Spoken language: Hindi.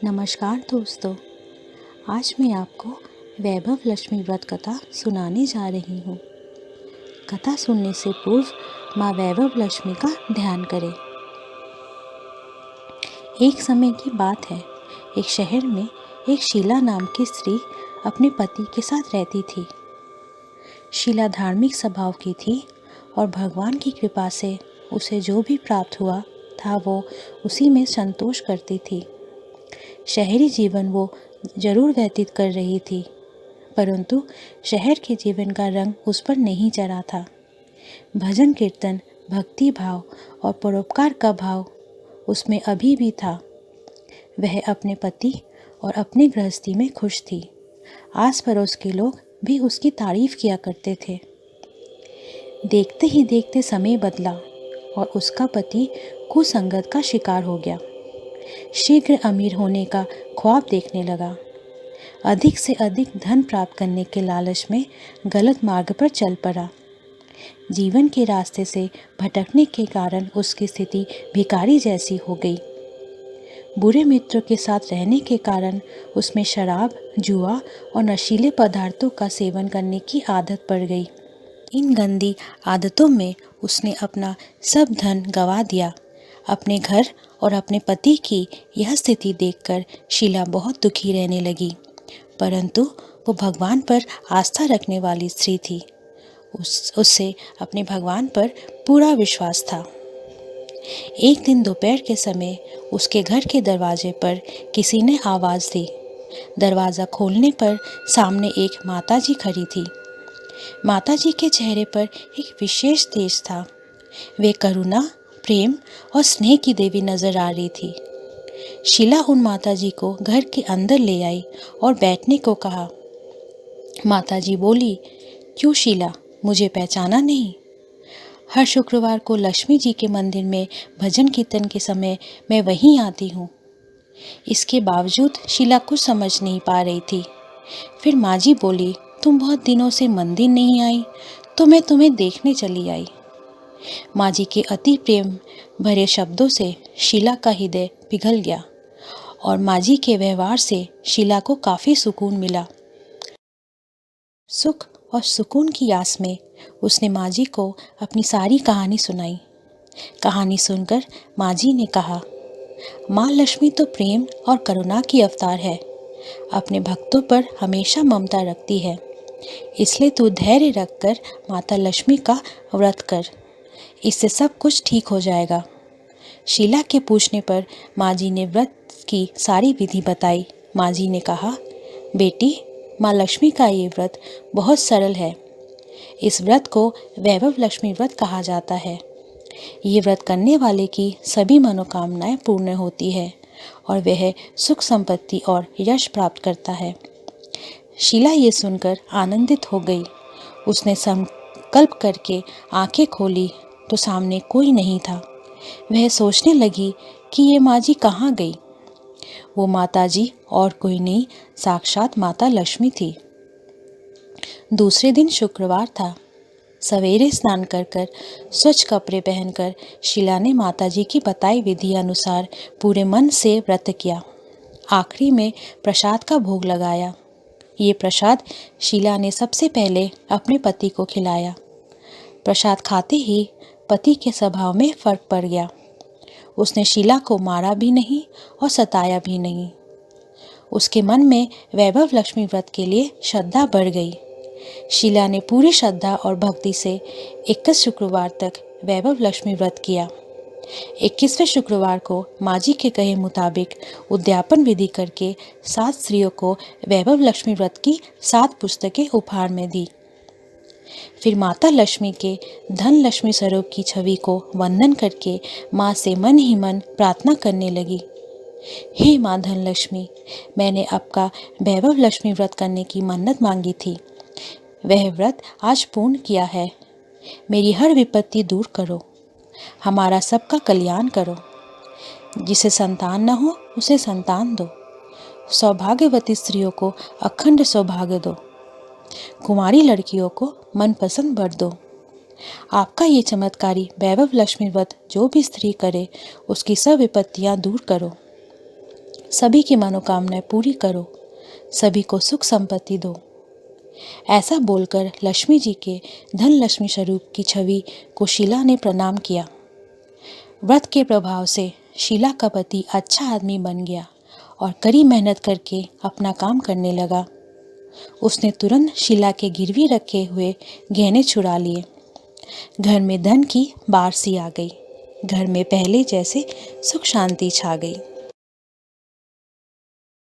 नमस्कार दोस्तों, आज मैं आपको वैभव लक्ष्मी व्रत कथा सुनाने जा रही हूँ। कथा सुनने से पूर्व माँ वैभव लक्ष्मी का ध्यान करें। एक समय की बात है, एक शहर में एक शीला नाम की स्त्री अपने पति के साथ रहती थी। शीला धार्मिक स्वभाव की थी और भगवान की कृपा से उसे जो भी प्राप्त हुआ था वो उसी में संतोष करती थी। शहरी जीवन वो जरूर व्यतीत कर रही थी, परंतु शहर के जीवन का रंग उस पर नहीं चढ़ा था। भजन कीर्तन, भक्ति भाव और परोपकार का भाव उसमें अभी भी था। वह अपने पति और अपनी गृहस्थी में खुश थी। आस पड़ोस के लोग भी उसकी तारीफ किया करते थे। देखते ही देखते समय बदला और उसका पति कुसंगत का शिकार हो गया। शीघ्र अमीर होने का ख्वाब देखने लगा। अधिक से अधिक धन प्राप्त करने के लालच में गलत मार्ग पर चल पड़ा। जीवन के रास्ते से भटकने के कारण उसकी स्थिति भिखारी जैसी हो गई। बुरे मित्रों के साथ रहने के कारण उसमें शराब, जुआ और नशीले पदार्थों का सेवन करने की आदत पड़ गई। इन गंदी आदतों में उसने अपना सब धन गंवा दिया। अपने घर और अपने पति की यह स्थिति देखकर शीला बहुत दुखी रहने लगी, परंतु वो भगवान पर आस्था रखने वाली स्त्री थी। उससे अपने भगवान पर पूरा विश्वास था। एक दिन दोपहर के समय उसके घर के दरवाजे पर किसी ने आवाज़ दी। दरवाज़ा खोलने पर सामने एक माताजी खड़ी थी। माताजी के चेहरे पर एक विशेष तेज था। वे करुणा, प्रेम और स्नेह की देवी नजर आ रही थी। शीला उन माताजी को घर के अंदर ले आई और बैठने को कहा। माताजी बोली, क्यों शीला, मुझे पहचाना नहीं? हर शुक्रवार को लक्ष्मी जी के मंदिर में भजन कीर्तन के समय मैं वहीं आती हूँ। इसके बावजूद शीला कुछ समझ नहीं पा रही थी। फिर माँ जी बोली, तुम बहुत दिनों से मंदिर नहीं आई, तो मैं तुम्हें देखने चली आई। माँ जी के अति प्रेम भरे शब्दों से शीला का हृदय पिघल गया और माँ जी के व्यवहार से शीला को काफ़ी सुकून मिला। सुख और सुकून की आस में उसने माँ जी को अपनी सारी कहानी सुनाई। कहानी सुनकर माँ जी ने कहा, माँ लक्ष्मी तो प्रेम और करुणा की अवतार है। अपने भक्तों पर हमेशा ममता रखती है। इसलिए तू धैर्य रखकर माता लक्ष्मी का व्रत कर, इससे सब कुछ ठीक हो जाएगा। शीला के पूछने पर माँ जी ने व्रत की सारी विधि बताई। माँ जी ने कहा, बेटी, माँ लक्ष्मी का ये व्रत बहुत सरल है। इस व्रत को वैभव लक्ष्मी व्रत कहा जाता है। ये व्रत करने वाले की सभी मनोकामनाएं पूर्ण होती है और वह सुख संपत्ति और यश प्राप्त करता है। शीला ये सुनकर आनंदित हो गई। उसने संकल्प करके आंखें खोली तो सामने कोई नहीं था। वह सोचने लगी कि ये माँ जी कहाँ गई। वो माता जी और कोई नहीं, साक्षात माता लक्ष्मी थी। दूसरे दिन शुक्रवार था। सवेरे स्नान कर कर स्वच्छ कपड़े पहनकर शीला ने माता जी की बताई विधि अनुसार पूरे मन से व्रत किया। आखिरी में प्रसाद का भोग लगाया। ये प्रसाद शीला ने सबसे पहले अपने पति को खिलाया। प्रसाद खाते ही पति के स्वभाव में फर्क पड़ गया। उसने शीला को मारा भी नहीं और सताया भी नहीं। उसके मन में वैभव लक्ष्मी व्रत के लिए श्रद्धा बढ़ गई। शीला ने पूरी श्रद्धा और भक्ति से 21 शुक्रवार तक वैभव लक्ष्मी व्रत किया। 21वें शुक्रवार को माँ जी के कहे मुताबिक उद्यापन विधि करके 7 स्त्रियों को वैभव लक्ष्मी व्रत की 7 पुस्तकें उपहार में दी। फिर माता लक्ष्मी के धन लक्ष्मी स्वरूप की छवि को वंदन करके माँ से मन ही मन प्रार्थना करने लगी। हे माँ धन लक्ष्मी, मैंने आपका वैभव लक्ष्मी व्रत करने की मन्नत मांगी थी। वह व्रत आज पूर्ण किया है। मेरी हर विपत्ति दूर करो। हमारा सबका कल्याण करो। जिसे संतान न हो उसे संतान दो। सौभाग्यवती स्त्रियों को अखंड सौभाग्य दो। कुंवारी लड़कियों को मनपसंद वर दो। आपका ये चमत्कारी वैभव लक्ष्मी व्रत जो भी स्त्री करे उसकी सब विपत्तियां दूर करो। सभी की मनोकामनाएं पूरी करो, सभी को सुख संपत्ति दो। ऐसा बोलकर लक्ष्मी जी के धन लक्ष्मी स्वरूप की छवि को शीला ने प्रणाम किया। व्रत के प्रभाव से शीला का पति अच्छा आदमी बन गया और कड़ी मेहनत करके अपना काम करने लगा। उसने तुरंत शीला के गिरवी रखे हुए गहने छुड़ा लिए। घर में धन की बारिश आ गई। घर में पहले जैसे सुख शांति छा गई।